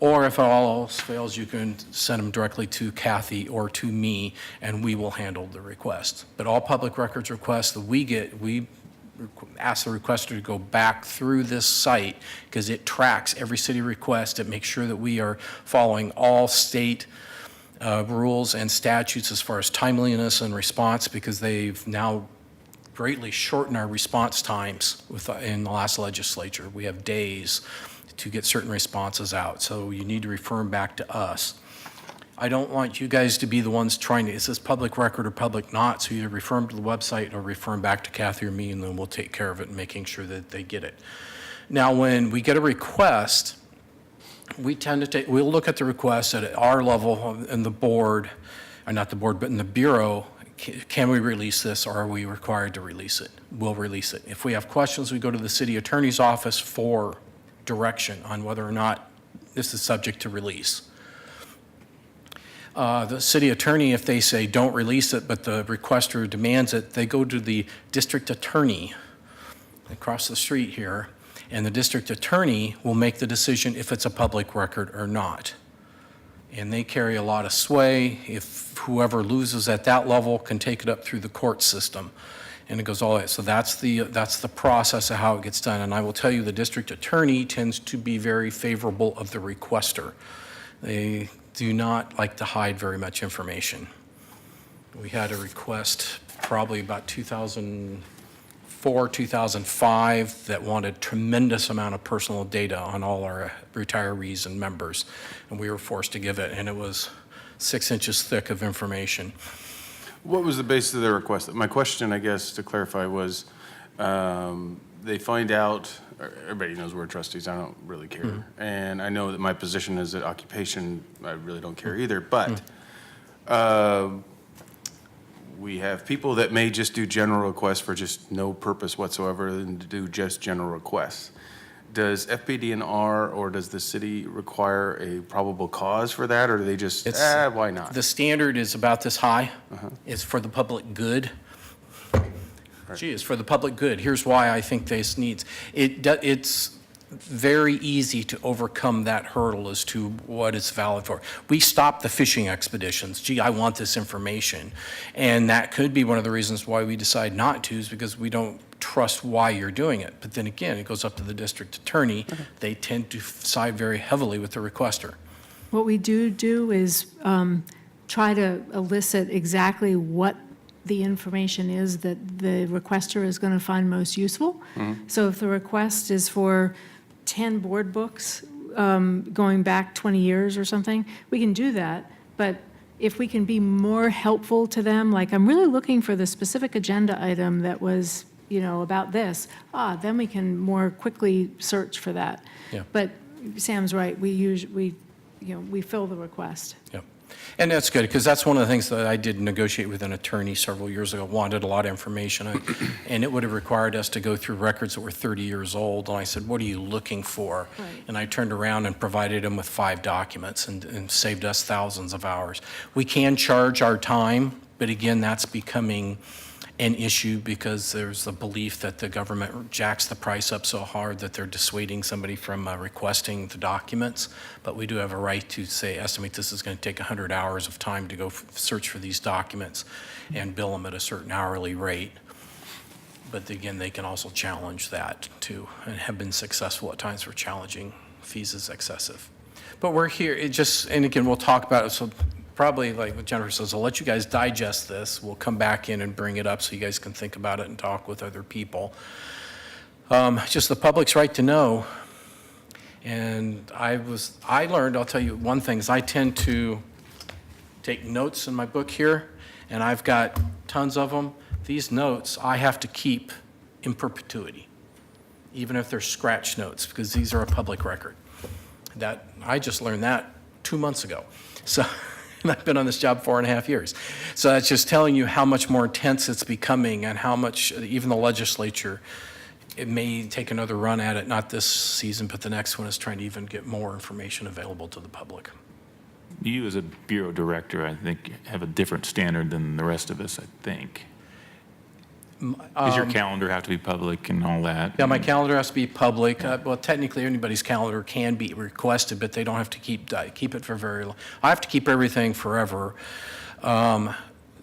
Or if all else fails, you can send them directly to Kathy or to me, and we will handle the request. But all public records requests that we get, we ask the requester to go back through this site because it tracks every city request. It makes sure that we are following all state rules and statutes as far as timeliness and response, because they've now greatly shortened our response times in the last legislature. We have days to get certain responses out, so you need to refer them back to us. I don't want you guys to be the ones trying to, is this public record or public not, so either refer them to the website or refer them back to Kathy or me, and then we'll take care of it and making sure that they get it. Now, when we get a request, we tend to we'll look at the request at our level in the board, or not the board, but in the bureau. Can we release this, or are we required to release it? We'll release it. If we have questions, we go to the city attorney's office for direction on whether or not this is subject to release. The city attorney, if they say don't release it, but the requester demands it, they go to the district attorney across the street here, and the district attorney will make the decision if it's a public record or not. And they carry a lot of sway. If whoever loses at that level can take it up through the court system. And it goes all the way. So that's the process of how it gets done. And I will tell you, the district attorney tends to be very favorable of the requester. They do not like to hide very much information. We had a request probably about 2004, 2005 that wanted tremendous amount of personal data on all our retirees and members. And we were forced to give it, and it was 6 inches thick of information. What was the basis of their request? My question, I guess, to clarify was, they find out, everybody knows we're trustees, I don't really care. Mm-hmm. And I know that my position is that occupation, I really don't care either, but we have people that may just do general requests for just no purpose whatsoever and do just general requests. Does Fpdr or does the city require a probable cause for that, or do they just, why not? The standard is about this high. It's for the public good. Gee, it's for the public good. Here's why I think this needs. It's very easy to overcome that hurdle as to what it's valid for. We stop the fishing expeditions. Gee, I want this information. And that could be one of the reasons why we decide not to, is because we don't trust why you're doing it. But then again, it goes up to the district attorney. They tend to side very heavily with the requester. What we do is try to elicit exactly what the information is that the requester is going to find most useful. So if the request is for 10 board books going back 20 years or something, we can do that. But if we can be more helpful to them, like I'm really looking for the specific agenda item that was, about this, then we can more quickly search for that. Yeah. But Sam's right, we fill the request. Yep. And that's good, because that's one of the things that I did negotiate with an attorney several years ago, wanted a lot of information, and it would have required us to go through records that were 30 years old, and I said, what are you looking for? Right. And I turned around and provided him with 5 documents and saved us thousands of hours. We can charge our time, but again, that's becoming an issue because there's the belief that the government jacks the price up so hard that they're dissuading somebody from requesting the documents. But we do have a right to say, estimate this is going to take 100 hours of time to go search for these documents and bill them at a certain hourly rate. But again, they can also challenge that too, and have been successful at times for challenging fees as excessive. But we're here, and again, we'll talk about it. So probably, like what Jennifer says, I'll let you guys digest this. We'll come back in and bring it up so you guys can think about it and talk with other people. Just the public's right to know. And I learned, I'll tell you one thing, is I tend to take notes in my book here, and I've got tons of them. These notes I have to keep in perpetuity, even if they're scratch notes, because these are a public record. I just learned that 2 months ago. So. And I've been on this job 4.5 years. So that's just telling you how much more intense it's becoming and how much even the legislature, it may take another run at it, not this season, but the next one is trying to even get more information available to the public. You as a bureau director, I think, have a different standard than the rest of us, I think. Does your calendar have to be public and all that? Yeah, my calendar has to be public. Well, technically, anybody's calendar can be requested, but they don't have to keep it for very long. I have to keep everything forever.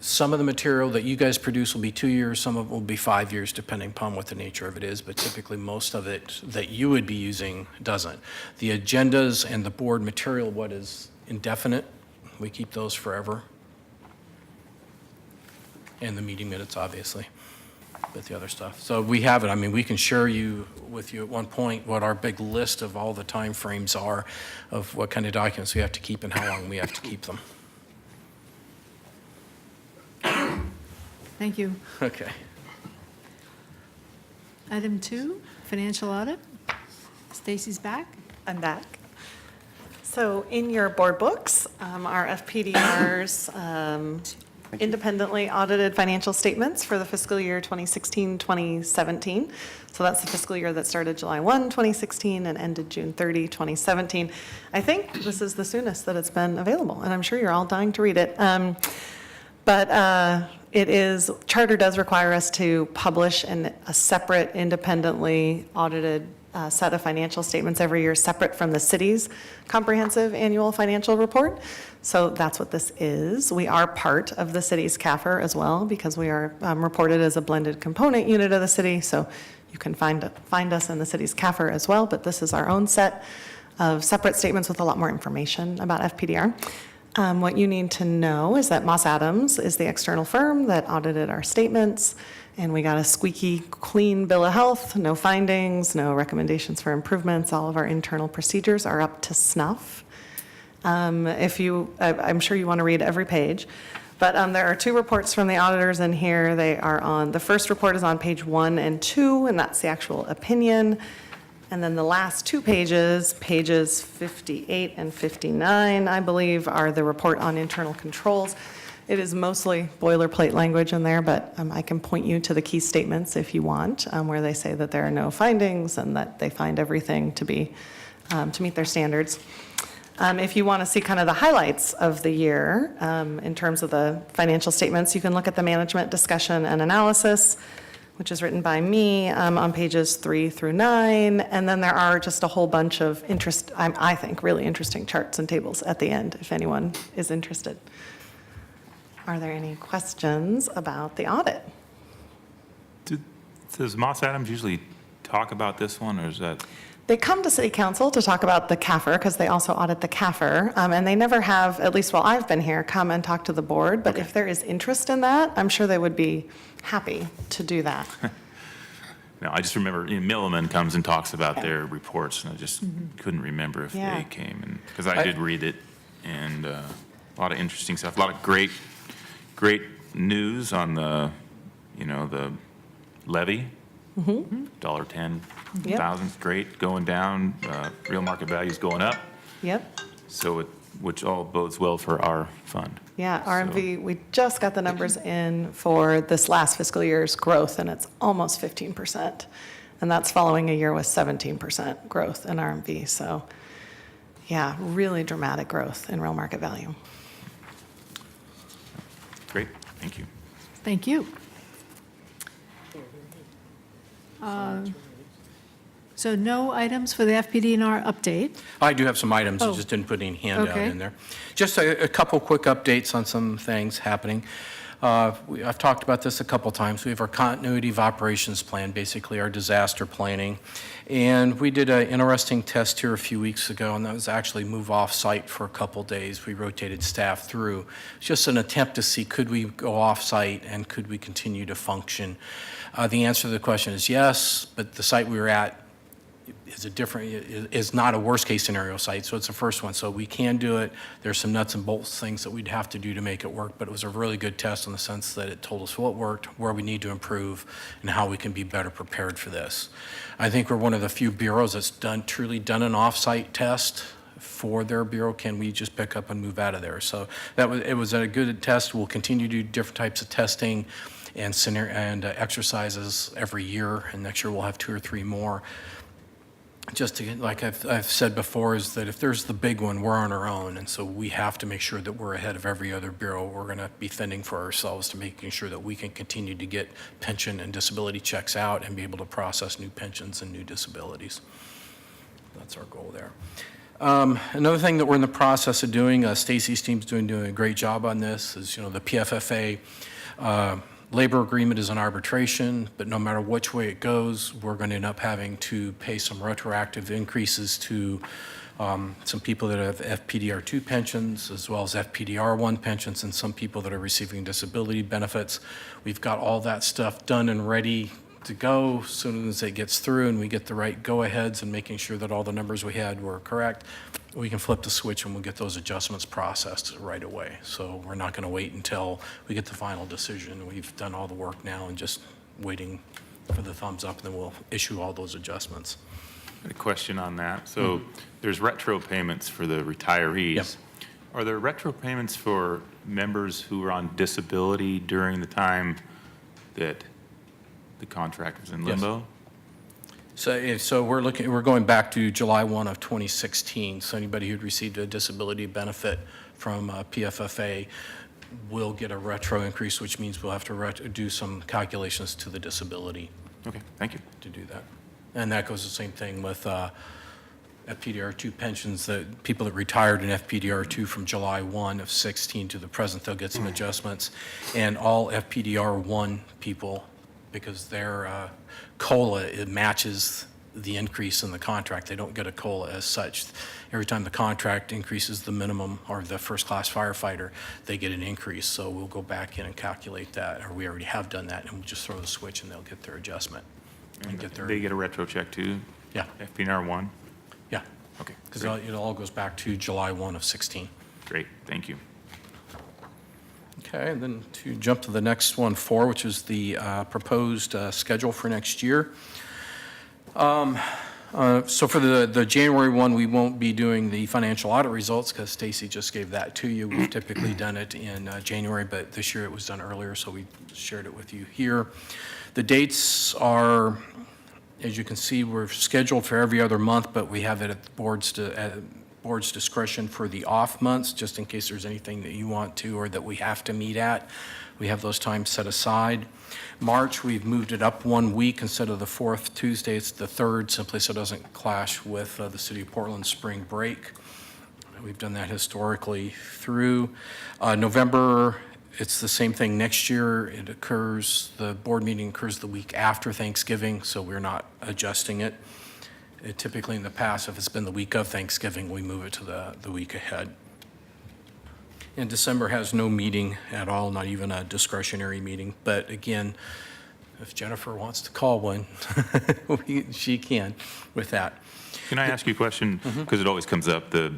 Some of the material that you guys produce will be 2 years, some of it will be 5 years, depending upon what the nature of it is, but typically most of it that you would be using doesn't. The agendas and the board material, what is indefinite, we keep those forever. And the meeting minutes, obviously, but the other stuff. So we have it. I mean, we can share with you at one point what our big list of all the timeframes are of what kind of documents we have to keep and how long we have to keep them. Thank you. Okay. Item 2, financial audit. Stacy's back. I'm back. So in your board books, our FPDR's independently audited financial statements for the fiscal year 2016-2017. So that's the fiscal year that started July 1, 2016 and ended June 30, 2017. I think this is the soonest that it's been available, and I'm sure you're all dying to read it. But charter does require us to publish a separate independently audited set of financial statements every year, separate from the city's comprehensive annual financial report. So that's what this is. We are part of the city's CAFR as well, because we are reported as a blended component unit of the city. So you can find us in the city's CAFR as well, but this is our own set of separate statements with a lot more information about FPDR. What you need to know is that Moss Adams is the external firm that audited our statements, and we got a squeaky clean bill of health, no findings, no recommendations for improvements. All of our internal procedures are up to snuff. I'm sure you want to read every page, but there are 2 reports from the auditors in here. The first report is on page 1 and 2, and that's the actual opinion. And then the last 2 pages, pages 58 and 59, I believe, are the report on internal controls. It is mostly boilerplate language in there, but I can point you to the key statements if you want, where they say that there are no findings and that they find everything to meet their standards. If you want to see kind of the highlights of the year in terms of the financial statements, you can look at the management discussion and analysis, which is written by me on pages 3 through 9. And then there are just a whole bunch of I think, really interesting charts and tables at the end, if anyone is interested. Are there any questions about the audit? Does Moss Adams usually talk about this one, or is that? They come to City Council to talk about the CAFR, because they also audit the CAFR, and they never have, at least while I've been here, come and talk to the board. But if there is interest in that, I'm sure they would be happy to do that. No, I just remember Milliman comes and talks about their reports, and I just couldn't remember if Yeah. they came, because I did read it, and a lot of interesting stuff, a lot of great news on the levy. $1.10 thousand, great, going down, real market value is going up, Yep. so which all bodes well for our fund. Yeah, RMV, we just got the numbers in for this last fiscal year's growth, and it's almost 15%. And that's following a year with 17% growth in RMV. So, yeah, really dramatic growth in real market value. Great, thank you. Thank you. So no items for the FPDR update. I do have some items, I Oh. just didn't put any handout Okay. in there. Just a couple quick updates on some things happening. I've talked about this a couple times. We have our continuity of operations plan, basically our disaster planning. And we did an interesting test here a few weeks ago, and that was actually move off-site for a couple days. We rotated staff through. It's just an attempt to see, could we go off-site and could we continue to function? The answer to the question is yes, but the site we were at is not a worst-case scenario site, so it's the first one. So we can do it. There's some nuts and bolts things that we'd have to do to make it work, but it was a really good test in the sense that it told us what worked, where we need to improve, and how we can be better prepared for this. I think we're one of the few bureaus that's truly done an off-site test for their bureau. Can we just pick up and move out of there? So it was a good test. We'll continue to do different types of testing and exercises every year, and next year we'll have 2 or 3 more. just to, like I've said before, is that if there's the big one, we're on our own, and so we have to make sure that we're ahead of every other bureau. We're going to be fending for ourselves to making sure that we can continue to get pension and disability checks out and be able to process new pensions and new disabilities. That's our goal there. Another thing that we're in the process of doing, Stacy's team's doing a great job on this, is, you know, the PFFA labor agreement is in arbitration, but no matter which way it goes, we're going to end up having to pay some retroactive increases to some people that have FPDR2 pensions, as well as FPDR1 pensions, and some people that are receiving disability benefits. We've got all that stuff done and ready to go. As soon as it gets through and we get the right go-aheads and making sure that all the numbers we had were correct, we can flip the switch and we'll get those adjustments processed right away. So we're not going to wait until we get the final decision. We've done all the work now and just waiting for the thumbs up, and then we'll issue all those adjustments. A question on that. So there's retro payments for the retirees. Yep. Are there retro payments for members who are on disability during the time that the contract was in Yes. limbo? So we're going back to July 1 of 2016. So anybody who'd received a disability benefit from PFFA will get a retro increase, which means we'll have to do some calculations to the disability Okay, thank you. to do that. And that goes the same thing with FPDR2 pensions, that people that retired in FPDR2 from July 1 of 16 to the present, they'll get some adjustments. And all FPDR1 people, because their COLA, it matches the increase in the contract. They don't get a COLA as such. Every time the contract increases the minimum, or the first-class firefighter, they get an increase. So we'll go back in and calculate that, or we already have done that, and we'll just throw the switch and they'll get their adjustment. And get their, They get a retro check too? yeah, FPNR 1? yeah. Okay, Because great. it all goes back to July 1 of 16. Great, thank you. Okay, and then to jump to the next one, 4, which is the proposed schedule for next year. So for the January one, we won't be doing the financial audit results because Stacy just gave that to you. We've typically done it in January, but this year it was done earlier, so we shared it with you here. The dates are, as you can see, we're scheduled for every other month, but we have it at the board's discretion for the off months, just in case there's anything that you want to or that we have to meet at. We have those times set aside. March, we've moved it up 1 week. Instead of the 4th Tuesday, it's the 3rd, simply so it doesn't clash with the City of Portland spring break. We've done that historically through. November, it's the same thing next year. It occurs, the board meeting occurs the week after Thanksgiving, so we're not adjusting it. Typically in the past, if it's been the week of Thanksgiving, we move it to the week ahead. And December has no meeting at all, not even a discretionary meeting. But again, if Jennifer wants to call one, she can with that. Can I ask you a question? Because it always comes up, the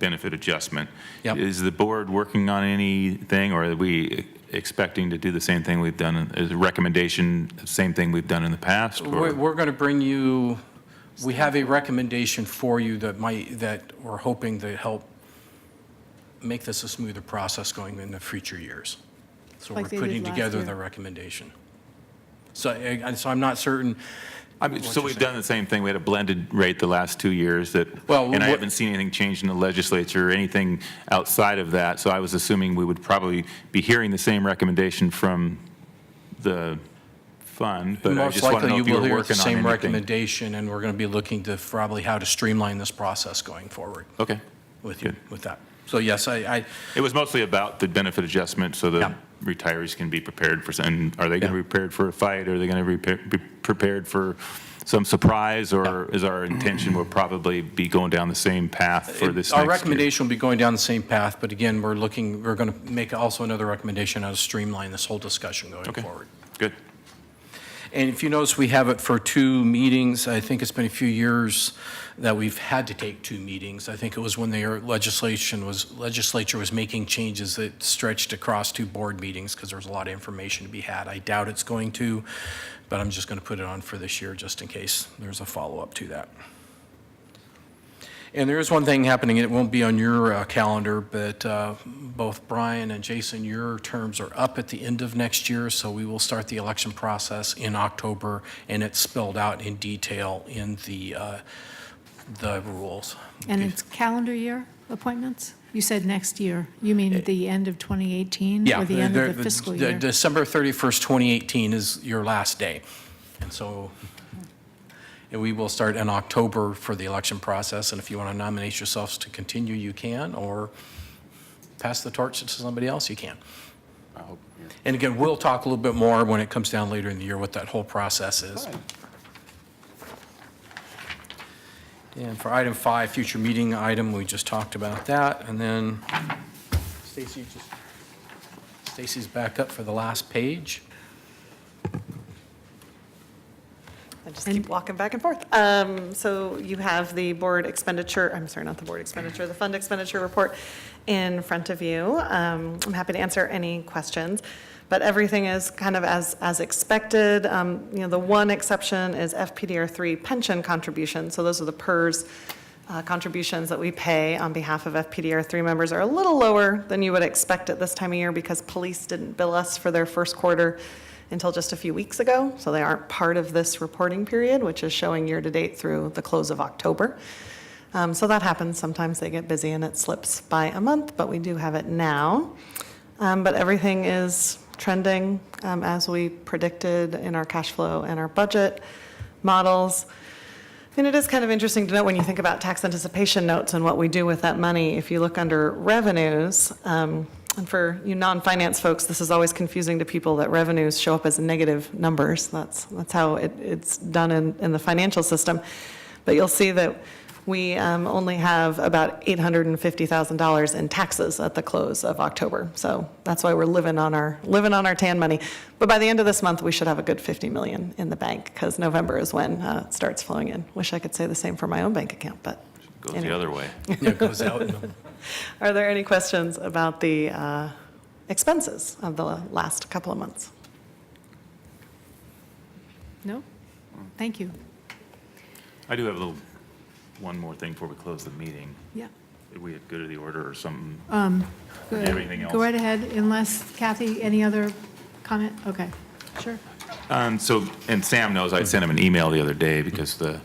benefit adjustment. Yep. Is the board working on anything, or are we expecting to do the same thing we've done, as a recommendation, the same thing we've done in the past? Or? We're going to bring you, we have a recommendation for you that we're hoping to help make this a smoother process going in the future years. So Like we're they did putting last together year. the recommendation. So I'm not certain. I mean, what so you're we've saying. done the same thing. We had a blended rate the last 2 years that, Well, and I what- haven't seen anything change in the legislature or anything outside of that. So I was assuming we would probably be hearing the same recommendation from the fund, but I Most just want to likely know you if you will were hear the working on same anything. recommendation, and we're going to be looking to probably how to streamline this process going forward Okay. with you, Good. with that. So yes, I It was mostly about the benefit adjustment so the Yeah. retirees can be prepared for, and are they going to Yeah. be prepared for a fight? Are they going to be prepared for some surprise? Or is our intention will probably be going down the same path for this Our next year? recommendation will be going down the same path, but again, we're going to make also another recommendation how to streamline this whole discussion going Okay. forward. Good. And if you notice, we have it for 2 meetings. I think it's been a few years that we've had to take 2 meetings. I think it was when the legislature was making changes that stretched across 2 board meetings because there was a lot of information to be had. I doubt it's going to, but I'm just going to put it on for this year just in case there's a follow-up to that. And there is one thing happening, and it won't be on your calendar, but both Brian and Jason, your terms are up at the end of next year, so we will start the election process in October, and it's spelled out in detail in the rules. And it's calendar year appointments? You said next year. You mean at the end of 2018? Yeah. Or the end of the fiscal year? December 31st, 2018 is your last day. And so, and we will start in October for the election process, and if you want to nominate yourselves to continue, you can, or pass the torch to somebody else, you can. I hope, yeah. And again, we'll talk a little bit more when it comes down later in the year what that whole process is. Fine. And for item 5, future meeting item, we just talked about that. And then Stacy's back up for the last page. I just keep walking back and forth. So you have the board expenditure, I'm sorry, not the board expenditure, the fund expenditure report in front of you. I'm happy to answer any questions, but everything is kind of as expected. The one exception is Fpdr 3 pension contributions. So those are the PERS contributions that we pay on behalf of Fpdr 3 members are a little lower than you would expect at this time of year because police didn't bill us for their first quarter until just a few weeks ago, so they aren't part of this reporting period, which is showing year-to-date through the close of October. So that happens. Sometimes they get busy and it slips by a month, but we do have it now. But everything is trending as we predicted in our cash flow and our budget models. And it is kind of interesting to know when you think about tax anticipation notes and what we do with that money. If you look under revenues, and for you non-finance folks, this is always confusing to people that revenues show up as negative numbers. That's how it's done in the financial system. But you'll see that we only have about $850,000 in taxes at the close of October. So that's why we're living on our tan money. But by the end of this month, we should have a good $50 million in the bank because November is when it starts flowing in. Wish I could say the same for my own bank account, but Goes anyway. the other way. Yeah, it goes out. Are there any questions about the expenses of the last couple of months? No? Thank you. I do have one more thing before we close the meeting. Yeah. Did we go to the order or something? Go Everything else? right ahead, unless, Kathy, any other comment? Okay, sure. And Sam knows, I sent him an email the other day because the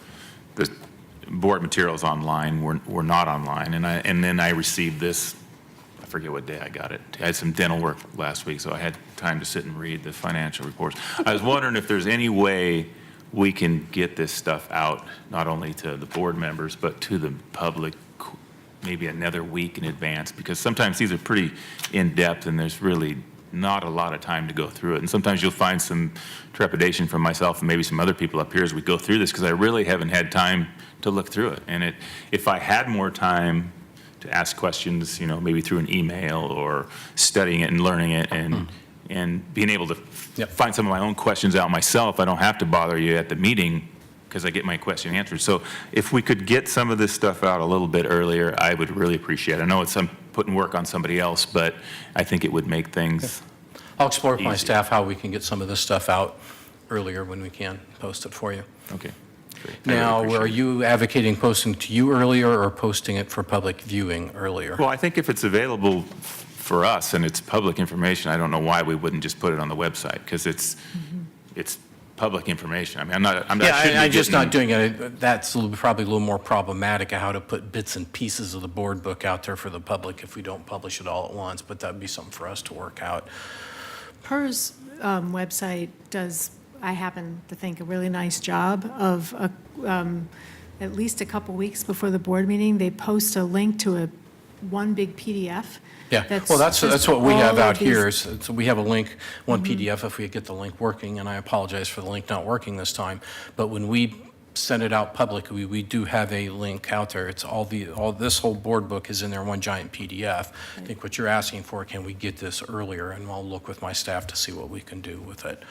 board materials online were not online, and then I received this, I forget what day I got it. I had some dental work last week, so I had time to sit and read the financial reports. I was wondering if there's any way we can get this stuff out, not only to the board members, but to the public, maybe another week in advance, because sometimes these are pretty in-depth and there's really not a lot of time to go through it. And sometimes you'll find some trepidation from myself and maybe some other people up here as we go through this, because I really haven't had time to look through it. And if I had more time to ask questions, maybe through an email or studying it and learning it and being able to find some of my own questions out myself, I don't have to bother you at the meeting because I get my question answered. So if we could get some of this stuff out a little bit earlier, I would really appreciate it. I know I'm putting work on somebody else, but I think it would make things I'll explore with my easy. staff how we can get some of this stuff out earlier when we can, post it for you. Okay. Great. I really Now, appreciate are it. you advocating posting to you earlier or posting it for public viewing earlier? Well, I think if it's available for us and it's public information, I don't know why we wouldn't just put it on the website, because it's public information. I mean, I'm just not doing it. That's probably a little more problematic of how to put bits and pieces of the board book out there for the public if we don't publish it all at once, but that'd be something for us to work out. PERS website does, I happen to think, a really nice job of, at least a couple weeks before the board meeting, they post a link to one big PDF. Yeah, well, that's what we have all out of these- here. So we have a link, one PDF, if we get the link working, and I apologize for the link not working this time. But when we send it out publicly, we do have a link out there. It's all this whole board book is in there, one giant PDF. I think what you're asking for, can we get this earlier? And I'll look with my staff to see what we can do with it.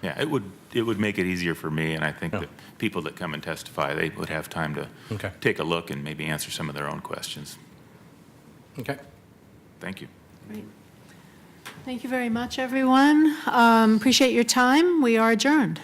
Yeah, it would make it easier for me, and I think that people that come and testify, they would have time to Okay. take a look and maybe answer some of their own questions. Okay. Thank you. Great. Thank you very much, everyone. Appreciate your time. We are adjourned.